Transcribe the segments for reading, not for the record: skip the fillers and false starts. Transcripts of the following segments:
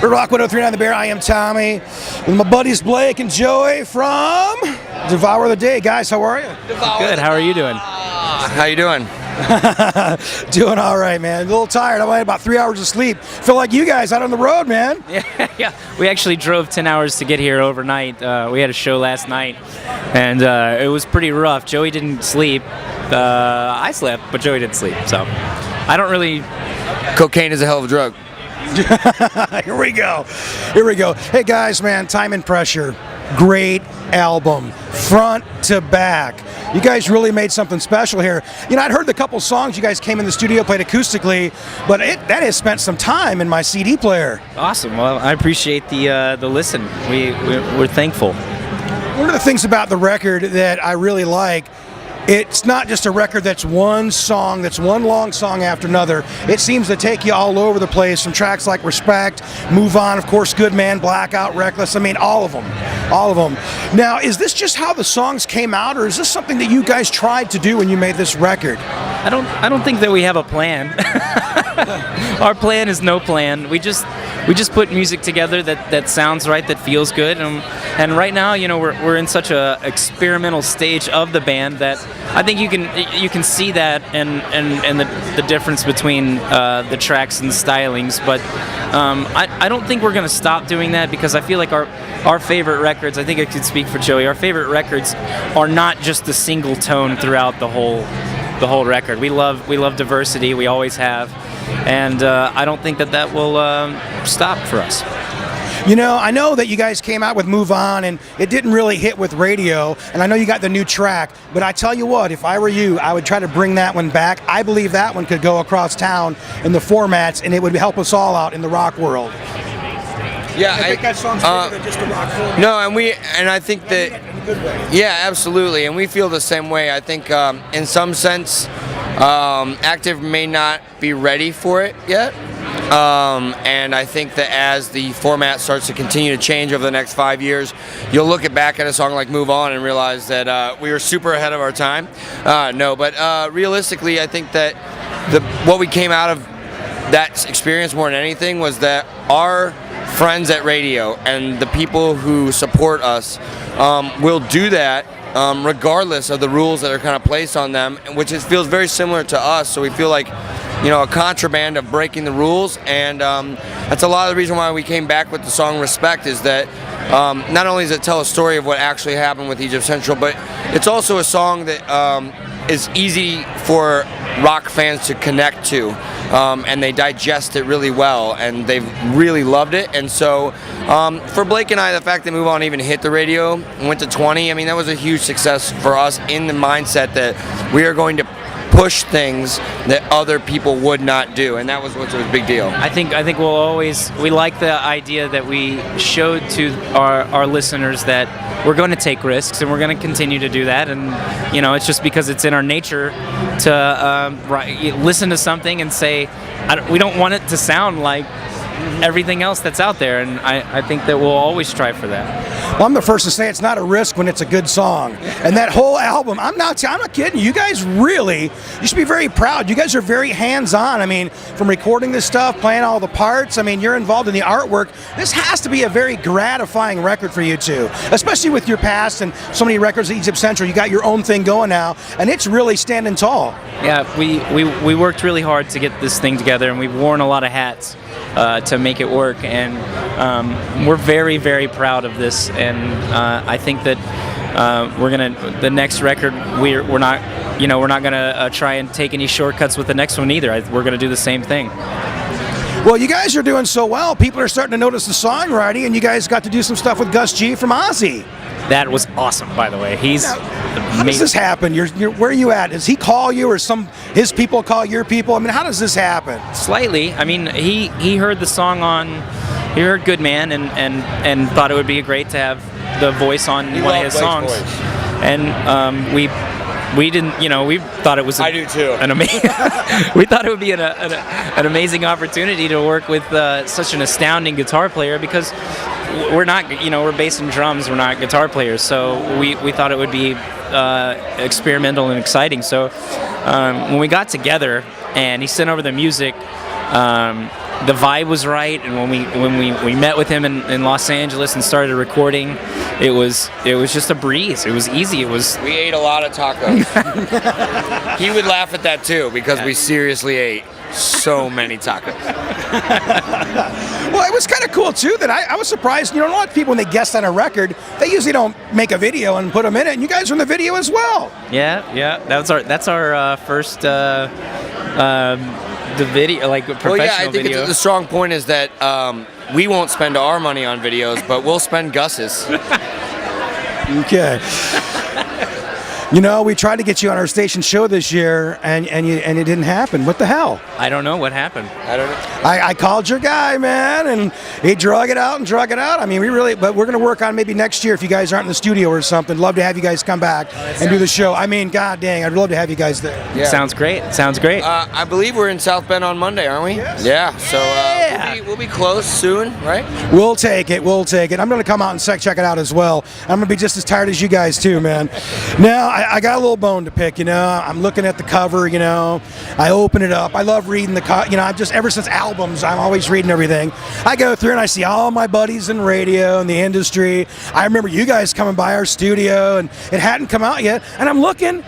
Rock 103.9 The Bear. I am Tommy with my buddies Blake and Joey from Devour the Day. Guys, how are you? Good. How are you doing? How you doing? Doing all right, man. A little tired. I had about 3 hours of sleep. Feel like you guys out on the road, man. Yeah. We actually drove 10 hours to get here overnight. We had a show last night, and it was pretty rough. Joey didn't sleep. I slept, but Joey didn't sleep. So I don't really. Cocaine is a hell of a drug. Here we go. Hey guys, man, Time and Pressure. Great album, front to back. You guys really made something special here. You know, I'd heard the couple songs you guys came in the studio, played acoustically, but that has spent some time in my CD player. Awesome. Well, I appreciate the listen. We're thankful. One of the things about the record that I really like, it's not just a record that's one song, that's one long song after another. It seems to take you all over the place, from tracks like Respect, Move On, of course, Good Man, Blackout, Reckless. I mean, all of them. Now, is this just how the songs came out, or is this something that you guys tried to do when you made this record? I don't think that we have a plan. Our plan is no plan. We just put music together that sounds right, that feels good, and right now, you know, we're in such a experimental stage of the band that I think you can see that and the difference between the tracks and the stylings. But I don't think we're gonna stop doing that, because I feel like our favorite records, I think I could speak for Joey, our favorite records are not just the single tone throughout the whole record. We love diversity. We always have. And I don't think that will stop for us. You know, I know that you guys came out with Move On, and it didn't really hit with radio, and I know you got the new track, but I tell you what, if I were you, I would try to bring that one back. I believe that one could go across town in the formats, and it would help us all out in the rock world. Yeah, I think that song's bigger than just a rock format. No, and I think that, yeah, absolutely, and we feel the same way. I think in some sense, Active may not be ready for it yet. And I think that as the format starts to continue to change over the next 5 years, you'll look back at a song like Move On and realize that we were super ahead of our time. But realistically, I think that what we came out of that experience more than anything was that our friends at radio and the people who support us will do that regardless of the rules that are kind of placed on them, which feels very similar to us. So we feel like, you know, a contraband of breaking the rules, and that's a lot of the reason why we came back with the song Respect, is that not only does it tell a story of what actually happened with Egypt Central, but it's also a song that is easy for rock fans to connect to, and they digest it really well, and they've really loved it. And so for Blake and I, the fact that Move On even hit the radio and went to 20, I mean, that was a huge success for us, in the mindset that we are going to push things that other people would not do, and that was what's a big deal. I think we like the idea that we showed to our listeners that we're going to take risks, and we're going to continue to do that. And you know, it's just because it's in our nature to listen to something and say, we don't want it to sound like everything else that's out there, and I think that we'll always strive for that. Well, I'm the first to say it's not a risk when it's a good song. And that whole album, I'm not kidding. You guys you should be very proud. You guys are very hands-on. I mean, from recording this stuff, playing all the parts, I mean, you're involved in the artwork. This has to be a very gratifying record for you two, especially with your past and so many records at Egypt Central. You got your own thing going now, and it's really standing tall. Yeah, we worked really hard to get this thing together, and we've worn a lot of hats to make it work, and we're very, very proud of this. And I think that the next record, we're not gonna try and take any shortcuts with the next one either. We're gonna do the same thing. Well, you guys are doing so well. People are starting to notice the songwriting, and you guys got to do some stuff with Gus G from Ozzy. That was awesome, by the way. How does this happen? Where are you at? Does he call you, or his people call your people? I mean, how does this happen? Slightly. I mean, he heard the song he heard Good Man and thought it would be great to have the voice on one of his songs. And we didn't, you know, we thought it was I do too. We thought it would be an amazing opportunity to work with such an astounding guitar player, because we're not, you know, we're bass and drums, we're not guitar players, so we thought it would be experimental and exciting. So when we got together and he sent over the music, the vibe was right, and when we met with him in Los Angeles and started recording, it was just a breeze. It was easy. We ate a lot of tacos. He would laugh at that too, because we seriously ate so many tacos. Well, it was kind of cool too that I was surprised. You know, a lot of people, when they guest on a record, they usually don't make a video and put them in it, and you guys are in the video as well. Yeah. That's our first the video, like professional Well, yeah, I think video. the strong point is that we won't spend our money on videos, but we'll spend Gus's. Okay. You know, we tried to get you on our station show this year, and it didn't happen. What the hell? I don't know what happened. I don't know. I called your guy, man, and he drug it out. I mean, but we're going to work on maybe next year if you guys aren't in the studio or something. Love to have you guys come back and do the show. I mean, god dang, I'd love to have you guys there. Yeah. Sounds great. I believe we're in South Bend on Monday, aren't we? Yes. Yeah. So we'll be close soon, right? We'll take it. I'm going to come out and check it out as well. I'm going to be just as tired as you guys too, man. Now, I got a little bone to pick, you know. I'm looking at the cover, you know. I open it up. I love reading you know, I'm just, ever since albums, I'm always reading everything. I go through and I see all my buddies in radio and the industry. I remember you guys coming by our studio, and it hadn't come out yet. And I'm looking,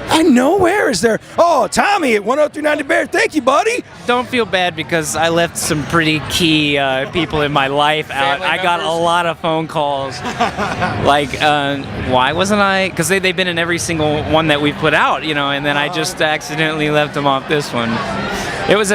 and nowhere is there. Oh, Tommy at 103.9 The Bear. Thank you, buddy. Don't feel bad, because I left some pretty key people in my life out. I got a lot of phone calls. Like, why wasn't I? Because they've been in every single one that we put out, you know, and then I just accidentally left them off this one. It was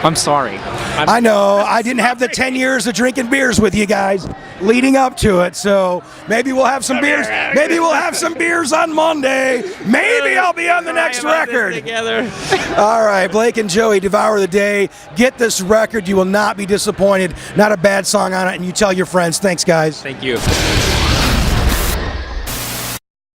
I'm sorry. I know. I didn't have the 10 years of drinking beers with you guys leading up to it, so maybe we'll have some beers. Maybe we'll have some beers on Monday. Maybe I'll be on the next record. Together. All right, Blake and Joey, Devour the Day. Get this record. You will not be disappointed. Not a bad song on it, and you tell your friends. Thanks, guys. Thank you.